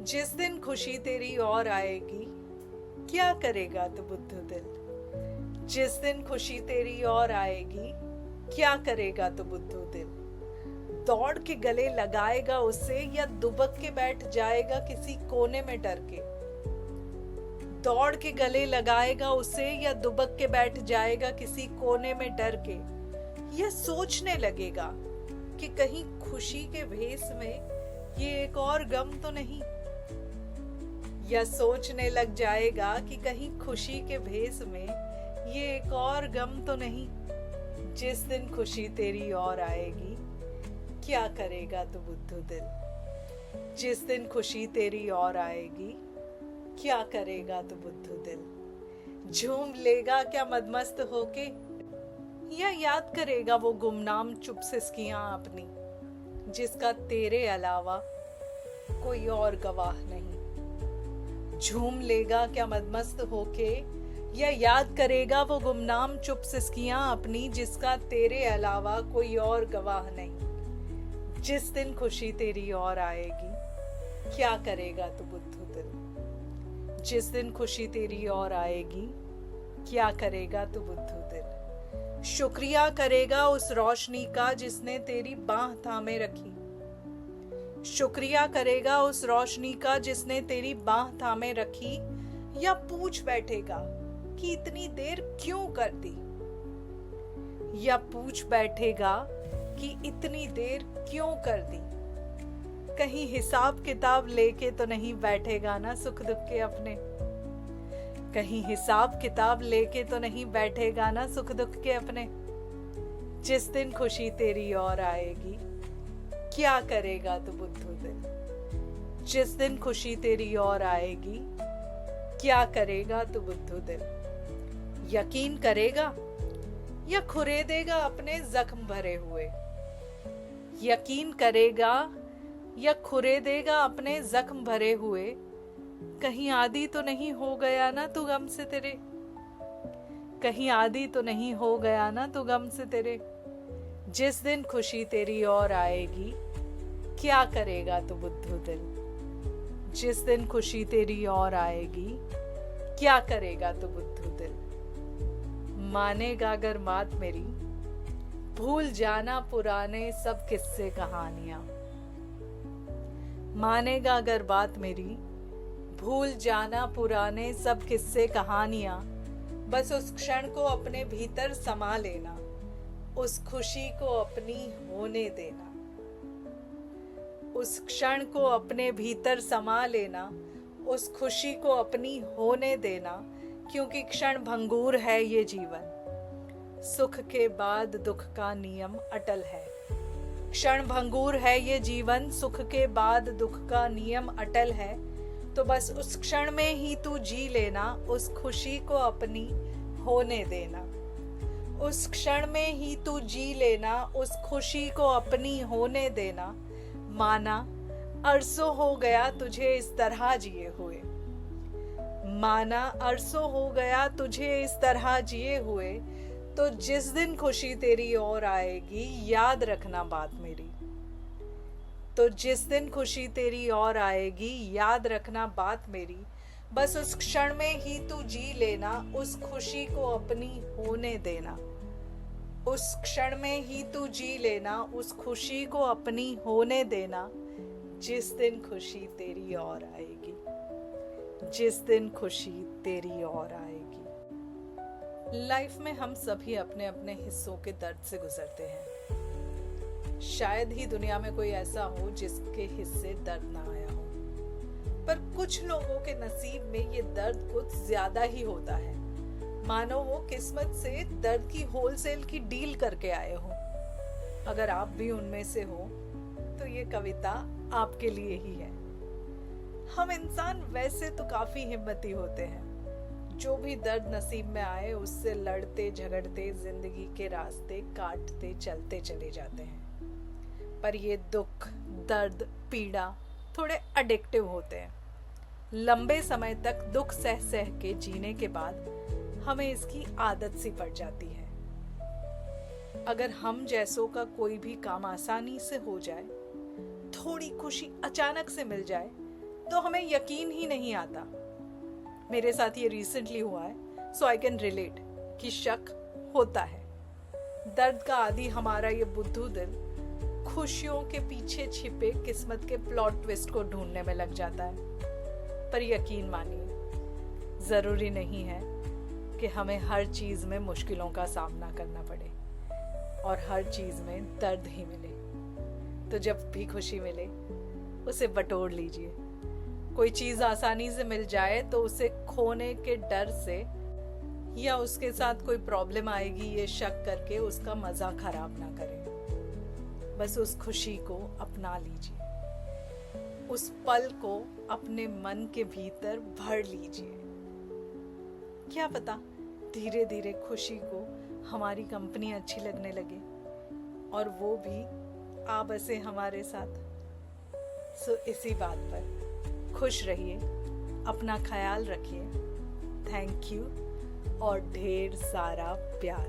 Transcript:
जिस दिन खुशी तेरी और आएगी, क्या करेगा तू बुद्धू दिल। जिस दिन खुशी तेरी और आएगी, क्या करेगा तू बुद्धू दिल। दौड़ के गले लगाएगा उसे या दुबक के बैठ जाएगा किसी कोने में डर के। दौड़ के गले लगाएगा उसे या दुबक के बैठ जाएगा किसी कोने में डर के। यह सोचने लगेगा कि कहीं खुशी के भेस में ये एक और गम तो नहीं। या सोचने लग जाएगा कि कहीं खुशी के भेस में ये एक और गम तो नहीं। जिस दिन खुशी तेरी और आएगी, क्या करेगा तू बुद्धू दिल। जिस दिन खुशी तेरी और आएगी, क्या करेगा तू बुद्धू दिल। झूम लेगा क्या मदमस्त होके, या याद करेगा वो गुमनाम चुप सिसकियां अपनी, जिसका तेरे अलावा कोई और गवाह नहीं। झूम लेगा क्या मदमस्त होके, या याद करेगा वो गुमनाम चुप सिसकियां अपनी, जिसका तेरे अलावा कोई और गवाह नहीं। जिस दिन खुशी तेरी और आएगी, क्या करेगा तू बुद्धू दिल। जिस दिन खुशी तेरी और आएगी, क्या करेगा तू बुद्धू दिल। शुक्रिया करेगा उस रोशनी का जिसने तेरी बाह थामे रखी। शुक्रिया करेगा उस रोशनी का जिसने तेरी बाह थामे रखी। या पूछ बैठेगा कि इतनी देर क्यों कर दी। या पूछ बैठेगा कि इतनी देर क्यों कर दी। कहीं हिसाब किताब लेके तो नहीं बैठेगा ना सुख दुख के अपने। कहीं हिसाब किताब लेके तो नहीं बैठेगा ना सुख दुख के अपने। जिस दिन खुशी तेरी और आएगी, क्या करेगा तू बुद्धू दिल। जिस दिन खुशी तेरी और आएगी, क्या करेगा तू बुद्धू दिल। यकीन करेगा या खुरेदेगा अपने जख्म भरे हुए। यकीन करेगा या खुरेदेगा अपने जख्म भरे हुए। कहीं आदी तो नहीं हो गया ना तू गम से तेरे। कहीं आदी तो नहीं हो गया ना तू गम से तेरे। जिस दिन खुशी तेरी और आएगी, क्या करेगा तू बुद्धू दिल। जिस दिन खुशी तेरी और आएगी, क्या करेगा तू बुद्धू दिल। मानेगा अगर बात मेरी, भूल जाना पुराने सब किस्से कहानियां। मानेगा अगर बात मेरी, भूल जाना पुराने सब किस्से कहानियां। बस उस क्षण को अपने भीतर समा लेना, उस खुशी को अपनी होने देना। उस क्षण को अपने भीतर समा लेना, उस खुशी को अपनी होने देना। क्योंकि क्षण भंगूर है ये जीवन, सुख के बाद दुख का नियम अटल है। क्षण भंगूर है ये जीवन, सुख के बाद दुख का नियम अटल है। तो बस उस क्षण में ही तू जी लेना, उस खुशी को अपनी होने देना। उस क्षण में ही तू जी लेना, उस खुशी को अपनी होने देना। माना अरसों हो गया तुझे इस तरह जिए हुए। माना अरसों हो गया तुझे इस तरह जिए हुए। तो जिस दिन खुशी तेरी और आएगी, याद रखना बात मेरी। तो जिस दिन खुशी तेरी और आएगी, याद रखना बात मेरी। बस उस क्षण में ही तू जी लेना, उस खुशी को अपनी होने देना। उस क्षण में ही तू जी लेना, उस खुशी को अपनी होने देना। जिस दिन खुशी तेरी और आएगी, जिस दिन खुशी तेरी और आएगी। लाइफ में हम सभी अपने अपने हिस्सों के दर्द से गुजरते हैं। शायद ही दुनिया में कोई ऐसा हो जिसके हिस्से दर्द ना आया हो। पर कुछ लोगों के नसीब में ये दर्द कुछ ज्यादा ही होता है, मानो वो किस्मत से दर्द की होलसेल की डील करके आए हो। अगर आप भी उनमें से हो तो ये कविता आपके लिए ही है। हम इंसान वैसे तो काफी हिम्मती होते हैं, जो भी दर्द नसीब में आए उससे लड़ते झगड़ते जिंदगी के रास्ते काटते चलते चले जाते हैं। पर ये दुख, दर्द, पीड़ा थोड़े एडिक्टिव होते हैं। लंबे समय तक दुख सह सह के जीने के बाद हमें इसकी आदत सी पड़ जाती है। अगर हम जैसों का कोई भी काम आसानी से हो जाए, थोड़ी खुशी अचानक से मिल जाए, तो हमें यकीन ही नहीं आता। मेरे साथ ये रिसेंटली हुआ है, सो आई कैन रिलेट कि शक होता है। दर्द का आदि हमारा ये बुद्धू दिल खुशियों के पीछे छिपे किस्मत के प्लॉट ट्विस्ट को ढूंढने में लग जाता है। पर यकीन मानिए, जरूरी नहीं है कि हमें हर चीज में मुश्किलों का सामना करना पड़े और हर चीज में दर्द ही मिले। तो जब भी खुशी मिले उसे बटोर लीजिए। कोई चीज आसानी से मिल जाए तो उसे खोने के डर से या उसके साथ कोई प्रॉब्लम आएगी ये शक करके उसका मजा खराब ना करें। बस उस खुशी को अपना लीजिए, उस पल को अपने मन के भीतर भर लीजिए। क्या पता धीरे धीरे खुशी को हमारी कंपनी अच्छी लगने लगे और वो भी आ बसे हमारे साथ। सो इसी बात पर खुश रहिए, अपना ख्याल रखिए। थैंक यू और ढेर सारा प्यार।